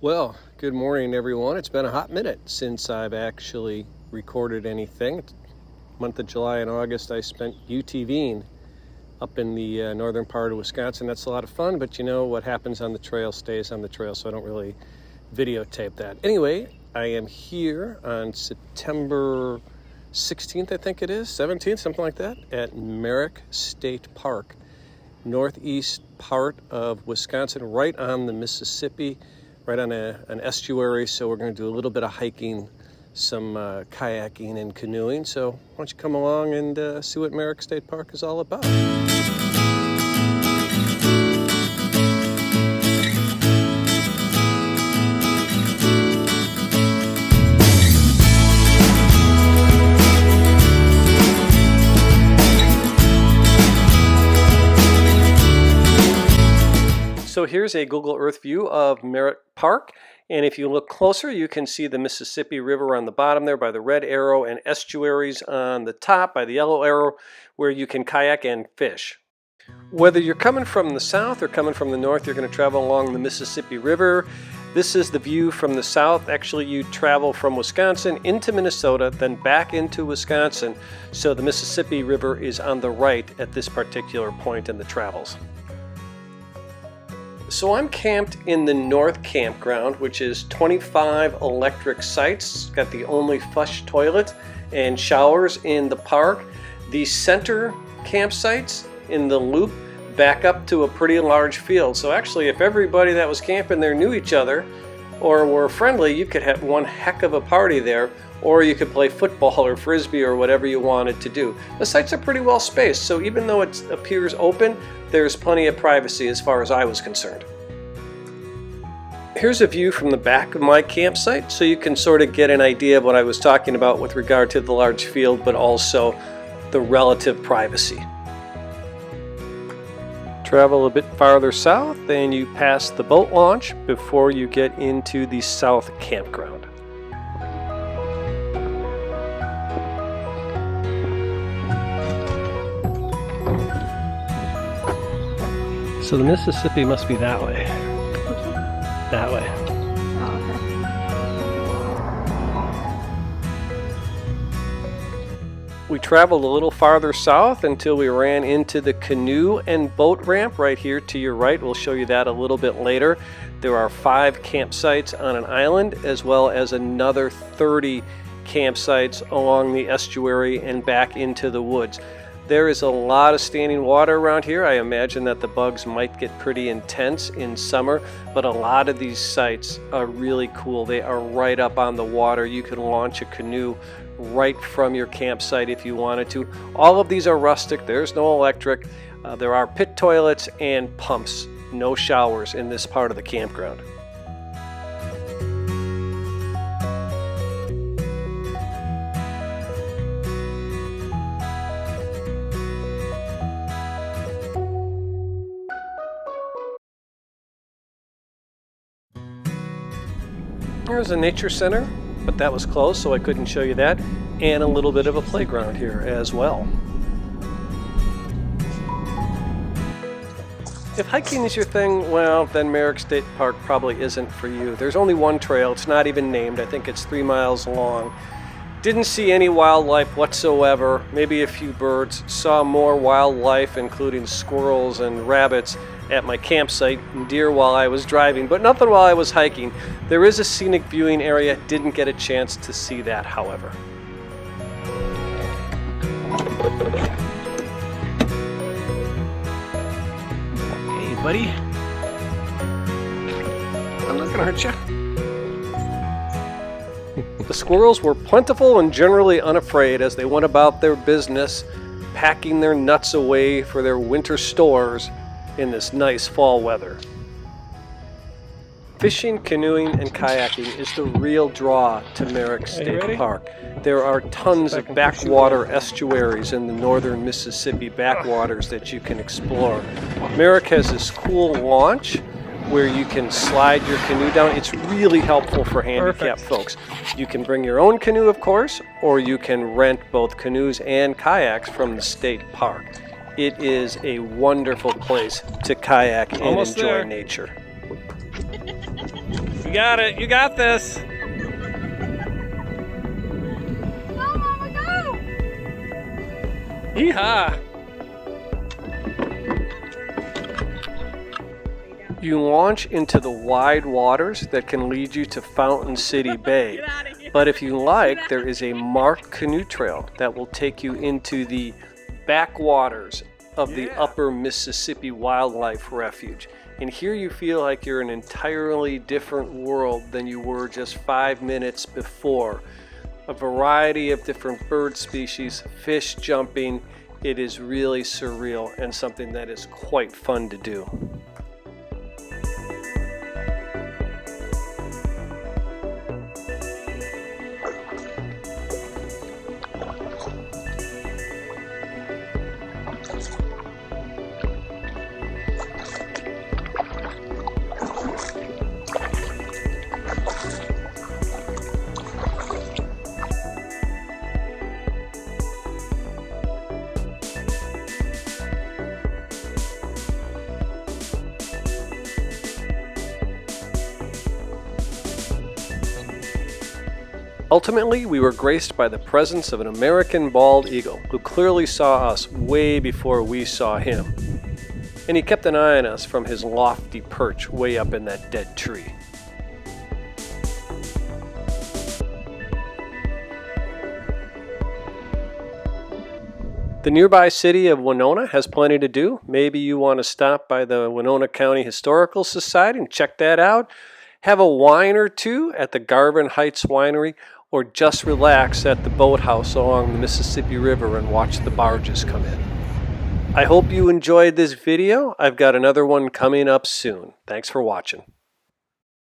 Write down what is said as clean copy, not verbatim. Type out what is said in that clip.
Well, good morning everyone. It's been a hot minute since I've actually recorded anything. Month of July and August I spent UTVing up in the northern part of Wisconsin. That's a lot of fun, but you know what happens on the trail stays on the trail, so I don't really videotape that. Anyway, I am here on September 16th, I think it is, 17th, something like that, at Merrick State Park, northeast part of Wisconsin, right on the Mississippi, right on an estuary. So we're going to do a little bit of hiking, some kayaking and canoeing. So why don't you come along and see what Merrick State Park is all about. So here's a Google Earth view of Merrick Park, and if you look closer you can see the Mississippi River on the bottom there by the red arrow and estuaries on the top by the yellow arrow where you can kayak and fish. Whether you're coming from the south or coming from the north, you're going to travel along the Mississippi River. This is the view from the south. Actually, you travel from Wisconsin into Minnesota, then back into Wisconsin. So the Mississippi River is on the right at this particular point in the travels. So I'm camped in the North Campground, which is 25 electric sites. It's got the only flush toilet and showers in the park. The center campsites in the loop back up to a pretty large field. So actually, if everybody that was camping there knew each other or were friendly, you could have one heck of a party there, or you could play football or frisbee or whatever you wanted to do. The sites are pretty well spaced, so even though it appears open, there's plenty of privacy as far as I was concerned. Here's a view from the back of my campsite, so you can sort of get an idea of what I was talking about with regard to the large field, but also the relative privacy. Travel a bit farther south and you pass the boat launch before you get into the South Campground. So the Mississippi must be that way. That way. We traveled a little farther south until we ran into the canoe and boat ramp right here to your right. We'll show you that a little bit later. There are 5 campsites on an island, as well as another 30 campsites along the estuary and back into the woods. There is a lot of standing water around here. I imagine that the bugs might get pretty intense in summer, but a lot of these sites are really cool. They are right up on the water. You can launch a canoe right from your campsite if you wanted to. All of these are rustic. There's no electric. There are pit toilets and pumps. No showers in this part of the campground. Here's a nature center, but that was closed, so I couldn't show you that, and a little bit of a playground here as well. If hiking is your thing, well, then Merrick State Park probably isn't for you. There's only one trail. It's not even named. I think it's 3 miles long. Didn't see any wildlife whatsoever, maybe a few birds. Saw more wildlife, including squirrels and rabbits, at my campsite, and deer while I was driving, but nothing while I was hiking. There is a scenic viewing area. Didn't get a chance to see that, however. Hey, buddy. I'm not gonna hurt you. The squirrels were plentiful and generally unafraid as they went about their business, packing their nuts away for their winter stores in this nice fall weather. Fishing, canoeing, and kayaking is the real draw to Merrick State Park. There are tons of backwater estuaries in the northern Mississippi backwaters that you can explore. Merrick has this cool launch where you can slide your canoe down. It's really helpful for handicapped folks. You can bring your own canoe, of course, or you can rent both canoes and kayaks from the state park. It is a wonderful place to kayak and enjoy nature. You got it. You got this. Go, Mama, go! Yeehaw! You launch into the wide waters that can lead you to Fountain City Bay. Get out of here. But if you like, there is a marked canoe trail that will take you into the backwaters of the Upper Mississippi Wildlife Refuge. And here you feel like you're in an entirely different world than you were just 5 minutes before. A variety of different bird species, fish jumping. It is really surreal and something that is quite fun to do. Ultimately, we were graced by the presence of an American bald eagle who clearly saw us way before we saw him. And he kept an eye on us from his lofty perch way up in that dead tree. The nearby city of Winona has plenty to do. Maybe you want to stop by the Winona County Historical Society and check that out. Have a wine or two at the Garvin Heights Winery, or just relax at the boathouse along the Mississippi River and watch the barges come in. I hope you enjoyed this video. I've got another one coming up soon. Thanks for watching.